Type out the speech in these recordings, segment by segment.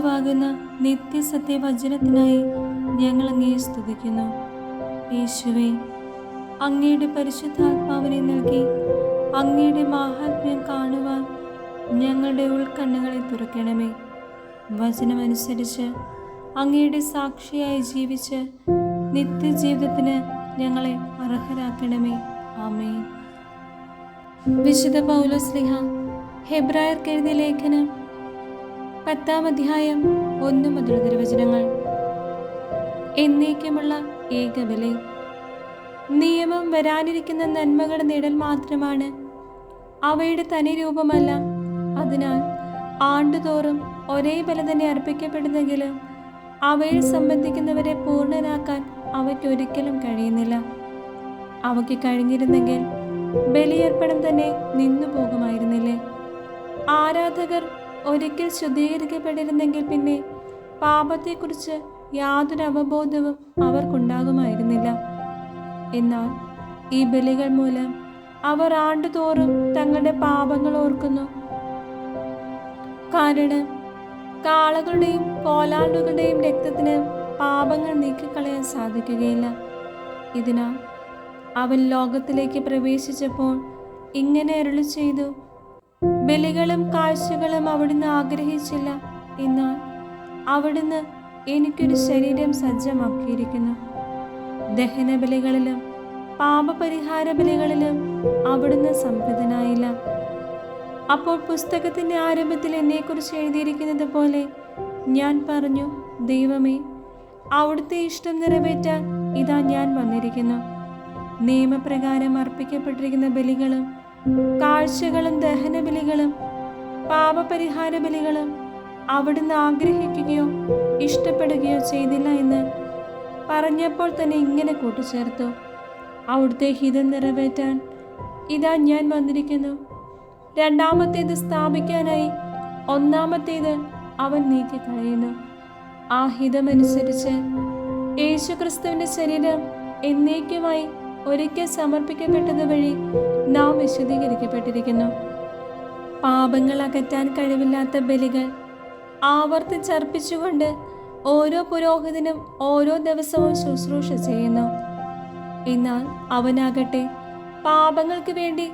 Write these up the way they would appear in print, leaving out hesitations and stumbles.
യേശുവാകുന്ന നിത്യസത്യവചനത്തിനായി ഞങ്ങൾ അങ്ങയെ സ്തുതിക്കുന്നു. യേശുവേ, അങ്ങയുടെ പരിശുദ്ധാത്മാവിനെ നൽകി അങ്ങയുടെ മാഹാത്മ്യം കാണുവാൻ ഞങ്ങളുടെ ഉൾക്കണ്ണുകളെ തുറക്കണമേ. വചനമനുസരിച്ച് അങ്ങയുടെ സാക്ഷിയായി ജീവിച്ച് നിത്യജീവിതത്തിന് ഞങ്ങളെ അർഹരാക്കണമേ. ആമേൻ. വിശുദ്ധ പൗലോസ്ലീഹ ഹെബ്രായർക്ക് എഴുതിയ ലേഖനം 10-ാം അധ്യായം 1 മുതൽ തിരുവചനങ്ങൾ. എന്നേക്കുമുള്ള ഏകബലി. നിയമം വരാനിരിക്കുന്ന നന്മകളുടെ നിഴൽ മാത്രമാണ്, അവയുടെ തനി രൂപമല്ല. അതിനാൽ ആണ്ടുതോറും ഒരേ ബല തന്നെ അർപ്പിക്കപ്പെടുന്നെങ്കിലും അവയിൽ സംബന്ധിക്കുന്നവരെ പൂർണ്ണനാക്കാൻ അവയ്ക്കൊരിക്കലും കഴിയുന്നില്ല. അവയ്ക്ക് കഴിഞ്ഞിരുന്നെങ്കിൽ ബലിയർപ്പണം തന്നെ നിന്നു പോകുമായിരുന്നില്ലേ? ആരാധകർ ഒരിക്കൽ ശുദ്ധീകരിക്കപ്പെട്ടിരുന്നെങ്കിൽ പിന്നെ പാപത്തെക്കുറിച്ച് യാതൊരു അവബോധവും അവർക്കുണ്ടാകുമായിരുന്നില്ല. എന്നാൽ ഈ ബലികൾ മൂലം അവർ ആണ്ടുതോറും തങ്ങളുടെ പാപങ്ങൾ ഓർക്കുന്നു. കാരണം കാളകളുടെയും കോലാടുകളുടെയും രക്തത്തിന് പാപങ്ങൾ നീക്കിക്കളയാൻ സാധിക്കുകയില്ല. ഇതിനാൽ അവൻ ലോകത്തിലേക്ക് പ്രവേശിച്ചപ്പോൾ ഇങ്ങനെ അരുളി ചെയ്തു: ബലികളും കാഴ്ചകളും അവിടുന്ന് ആഗ്രഹിച്ചില്ല, എന്നാൽ അവിടുന്ന് എനിക്കൊരു ശരീരം സജ്ജമാക്കിയിരിക്കുന്നു. ദഹനബലികളിലും പാപപരിഹാര ബലികളിലും അവിടുന്ന് സംപ്രീതനായില്ല. അപ്പോൾ പുസ്തകത്തിന്റെ ആരംഭത്തിൽ എന്നെക്കുറിച്ച് എഴുതിയിരിക്കുന്നത് പോലെ ഞാൻ പറഞ്ഞു: ദൈവമേ, അവിടുത്തെ ഇഷ്ടം നിറവേറ്റാൻ ഇതാ ഞാൻ വന്നിരിക്കുന്നു. നിയമപ്രകാരം അർപ്പിക്കപ്പെട്ടിരിക്കുന്ന ബലികളും കാഴ്ചകളും ദഹനബലികളും പാപപരിഹാര ബലികളും അവിടുന്ന് ആഗ്രഹിക്കുകയോ ഇഷ്ടപ്പെടുകയോ ചെയ്തില്ല എന്ന് പറഞ്ഞപ്പോൾ തന്നെ ഇങ്ങനെ കൂട്ടിച്ചേർത്തു: അവിടുത്തെ ഹിതം നിറവേറ്റാൻ ഇതാ ഞാൻ വന്നിരിക്കുന്നു. രണ്ടാമത്തേത് സ്ഥാപിക്കാനായി ഒന്നാമത്തേത് അവൻ നീക്കിക്കളയുന്നു. ആ ഹിതമനുസരിച്ച് യേശുക്രിസ്തുവിന്റെ ശരീരം എന്നേക്കുമായി ഒരിക്കൽ സമർപ്പിക്കപ്പെട്ടത് വഴി നാം വിശുദ്ധീകരിക്കപ്പെട്ടിരിക്കുന്നു. പാപങ്ങൾ അകറ്റാൻ കഴിവില്ലാത്ത ബലികൾ ആവർത്തിച്ചർപ്പിച്ചുകൊണ്ട് ഓരോ പുരോഹിതനും ഓരോ ദിവസവും ശുശ്രൂഷ ചെയ്യുന്നു. എന്നാൽ അവനാകട്ടെ പാപങ്ങൾക്ക് വേണ്ടി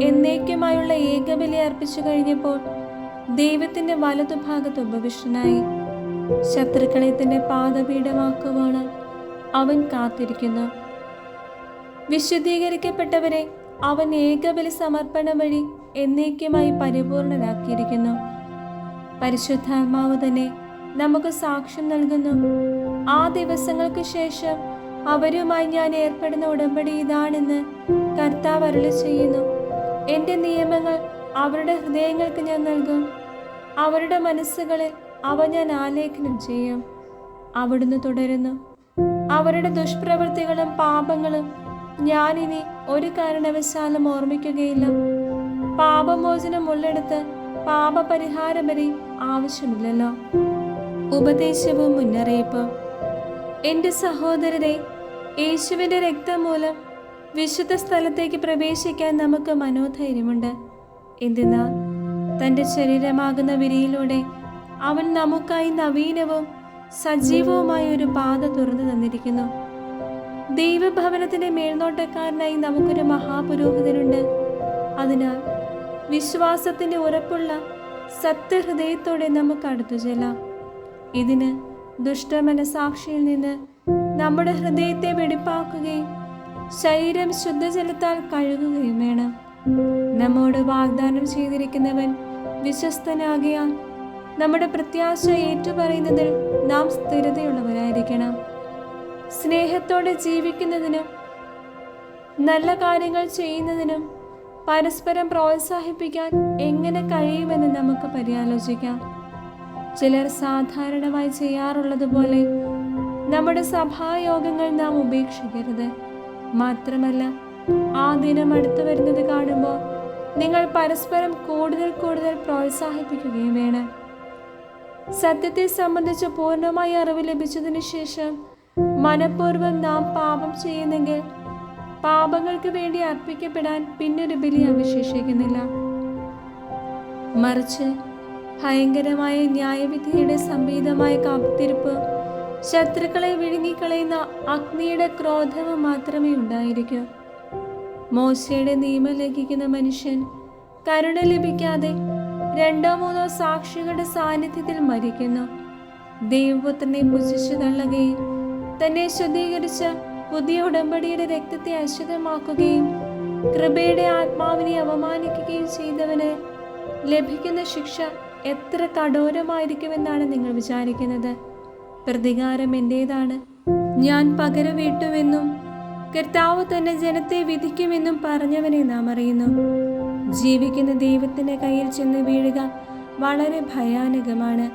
എന്നേക്കുമായുള്ള ഏകബലി അർപ്പിച്ചു കഴിഞ്ഞപ്പോൾ ദൈവത്തിന്റെ വലതുഭാഗത്ത് ഉപവിഷ്ടനായി. ശത്രുക്കളെ തന്റെ പാദപീഠമാക്കുവാണ് അവൻ കാത്തിരിക്കുന്നു. വിശുദ്ധീകരിക്കപ്പെട്ടവരെ അവൻ ഏകബലി സമർപ്പണം വഴി എന്നേക്കുമായി പരിപൂർണരാക്കിയിരിക്കുന്നു. പരിശുദ്ധാത്മാവ് തന്നെ നമുക്ക് സാക്ഷ്യം നൽകുന്നു. ആ ദിവസങ്ങൾക്ക് ശേഷം അവരുമായി ഞാൻ ഏർപ്പെടുന്ന ഉടമ്പടി ഇതാണെന്ന് കർത്താവ് അരുളി ചെയ്യുന്നു: എൻ്റെ നിയമങ്ങൾ അവരുടെ ഹൃദയങ്ങൾക്ക് ഞാൻ നൽകും, അവരുടെ മനസ്സുകളിൽ അവ ഞാൻ ആലേഖനം ചെയ്യും. അവിടുന്ന് തുടരുന്നു: അവരുടെ ദുഷ്പ്രവൃത്തികളും പാപങ്ങളും ഞാനിനി ഒരു കാരണവശാലും ഓർമ്മിക്കുകയില്ല. പാപമോചനം ഉള്ളിടത്ത് പാപപരിഹാര ബലി ആവശ്യമില്ലല്ലോ. ഉപദേശവും മുന്നറിയിപ്പും. എൻ്റെ സഹോദരരെ, യേശുവിൻ്റെ രക്തം മൂലം വിശുദ്ധ സ്ഥലത്തേക്ക് പ്രവേശിക്കാൻ നമുക്ക് മനോധൈര്യമുണ്ട്. എന്തെന്നാൽ തൻ്റെ ശരീരമാകുന്ന വിരിയിലൂടെ അവൻ നമുക്കായി നവീനവും സജീവവുമായ ഒരു പാത തുറന്നു തന്നിരിക്കുന്നു. ദൈവഭവനത്തിന്റെ മേൽനോട്ടക്കാരനായി നമുക്കൊരു മഹാപുരോഹിതനുണ്ട്. അതിനാൽ വിശ്വാസത്തിന്റെ ഉറപ്പുള്ള സത്യഹൃദയത്തോടെ നമുക്ക് അടുത്തു ചെല്ലാം. ഇതിന് ദുഷ്ടമനസാക്ഷിയിൽ നിന്ന് നമ്മുടെ ഹൃദയത്തെ വെടിപ്പാക്കുകയും ശരീരം ശുദ്ധജലത്താൽ കഴുകുകയും വേണം. നമ്മോട് വാഗ്ദാനം ചെയ്തിരിക്കുന്നവൻ വിശ്വസ്തനാകിയാൽ നമ്മുടെ പ്രത്യാശ ഏറ്റുപറയുന്നതിൽ നാം സ്ഥിരതയുള്ളവരായിരിക്കണം. സ്നേഹത്തോടെ ജീവിക്കുന്നതിനും നല്ല കാര്യങ്ങൾ ചെയ്യുന്നതിനും പരസ്പരം പ്രോത്സാഹിപ്പിക്കാൻ എങ്ങനെ കഴിയുമെന്ന് നമുക്ക് പര്യാലോചിക്കാം. ചിലർ സാധാരണമായി ചെയ്യാറുള്ളതുപോലെ നമ്മുടെ സഭായോഗങ്ങൾ നാം ഉപേക്ഷിക്കരുത്. മാത്രമല്ല, ആ ദിനം അടുത്തു വരുന്നത് കാണുമ്പോൾ നിങ്ങൾ പരസ്പരം കൂടുതൽ കൂടുതൽ പ്രോത്സാഹിപ്പിക്കുകയും വേണം. സത്യത്തെ സംബന്ധിച്ച് പൂർണ്ണമായി അറിവ് ലഭിച്ചതിനു ശേഷം മനഃപൂർവ്വം നാം പാപം ചെയ്യുന്നെങ്കിൽ പാപങ്ങൾക്ക് വേണ്ടി അർപ്പിക്കപ്പെടാൻ പിന്നൊരു ബലി അവശേഷിക്കുന്നില്ല. മറിച്ച് ഭയങ്കരമായ ന്യായവിധിയുടെ സംഭീതമായ കാത്തിരിപ്പ്, ശത്രുക്കളെ വിഴുങ്ങിക്കളയുന്ന അഗ്നിയുടെ ക്രോധവും മാത്രമേ ഉണ്ടായിരിക്കൂ. മോശയുടെ നിയമം ലംഘിക്കുന്ന മനുഷ്യൻ കരുണ ലഭിക്കാതെ 2-3 സാക്ഷികളുടെ സാന്നിധ്യത്തിൽ മരിക്കുന്നു. ദൈവപുത്രനെ പുച്ഛിച്ചു തള്ളുകയും തന്നെ ശുദ്ധീകരിച്ച പുതിയ ഉടമ്പടിയുടെ രക്തത്തെ അശുദ്ധമാക്കുകയും കൃപയുടെ ആത്മാവിനെ അവമാനിക്കുകയും ചെയ്തവന് ലഭിക്കുന്ന ശിക്ഷ എത്ര കഠോരമായിരിക്കുമെന്നാണ് നിങ്ങൾ വിചാരിക്കുന്നത്? പ്രതികാരം എന്റേതാണ്, ഞാൻ പകരം വീട്ടുമെന്നും കർത്താവ് തന്നെ ജനത്തെ വിധിക്കുമെന്നും പറഞ്ഞവനെ നാം അറിയുന്നു. ജീവിക്കുന്ന ദൈവത്തിന്റെ കയ്യിൽ ചെന്ന് വീഴുക വളരെ ഭയാനകമാണ്.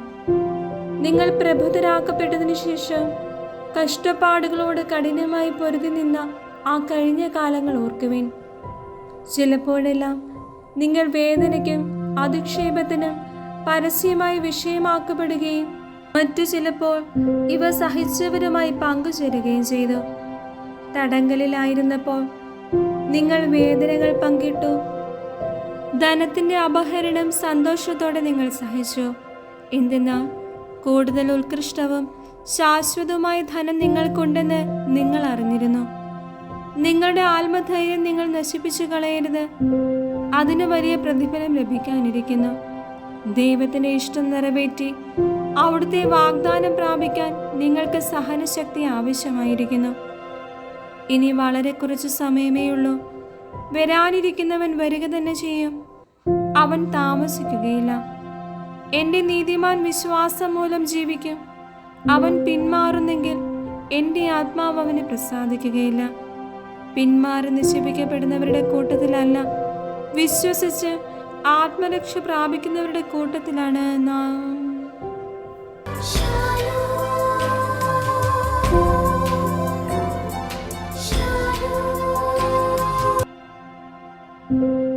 നിങ്ങൾ പ്രബുദ്ധരാക്കപ്പെട്ടതിനു ശേഷം കഷ്ടപ്പാടുകളോട് കഠിനമായി പൊരുതി നിന്ന ആ കഴിഞ്ഞ കാലങ്ങൾ ഓർക്കുവിൻ. ചിലപ്പോഴെല്ലാം നിങ്ങൾ വേദനയ്ക്കും അധിക്ഷേപത്തിനും പരസ്യമായി വിഷയമാക്കപ്പെടുകയും മറ്റു ചിലപ്പോൾ ഇവ സഹിച്ചവരുമായി പങ്കുചേരുകയും ചെയ്തു. തടങ്കലിലായിരുന്നപ്പോൾ നിങ്ങൾ വേദനകൾ പങ്കിട്ടു. ധനത്തിന്റെ അപഹരണം സന്തോഷത്തോടെ നിങ്ങൾ സഹിച്ചു. എന്തെന്നാൽ കൂടുതൽ ഉത്കൃഷ്ടവും ശാശ്വതവുമായ ധനം നിങ്ങൾക്കുണ്ടെന്ന് നിങ്ങൾ അറിഞ്ഞിരുന്നു. നിങ്ങളുടെ ആത്മധൈര്യം നിങ്ങൾ നശിപ്പിച്ചു കളയരുത്. അതിന് വലിയ പ്രതിഫലം ലഭിക്കാനിരിക്കുന്നു. ദൈവത്തിന്റെ ഇഷ്ടം നിറവേറ്റി അവിടുത്തെ വാഗ്ദാനം പ്രാപിക്കാൻ നിങ്ങൾക്ക് സഹനശക്തി ആവശ്യമായിരിക്കുന്നു. ഇനി വളരെ കുറച്ച് സമയമേ ഉള്ളൂ. വരാനിരിക്കുന്നവൻ വരിക തന്നെ ചെയ്യും. അവൻ താമസിക്കുകയില്ല. എൻ്റെ നീതിമാൻ വിശ്വാസം മൂലം ജീവിക്കും. അവൻ പിന്മാറുന്നെങ്കിൽ എൻ്റെ ആത്മാവ് അവന് പ്രസാദിക്കുകയില്ല. പിന്മാറി നിശ്ചയിക്കപ്പെടുന്നവരുടെ കൂട്ടത്തിലല്ല, വിശ്വസിച്ച് ആത്മരക്ഷ പ്രാപിക്കുന്നവരുടെ കൂട്ടത്തിലാണ് നാം.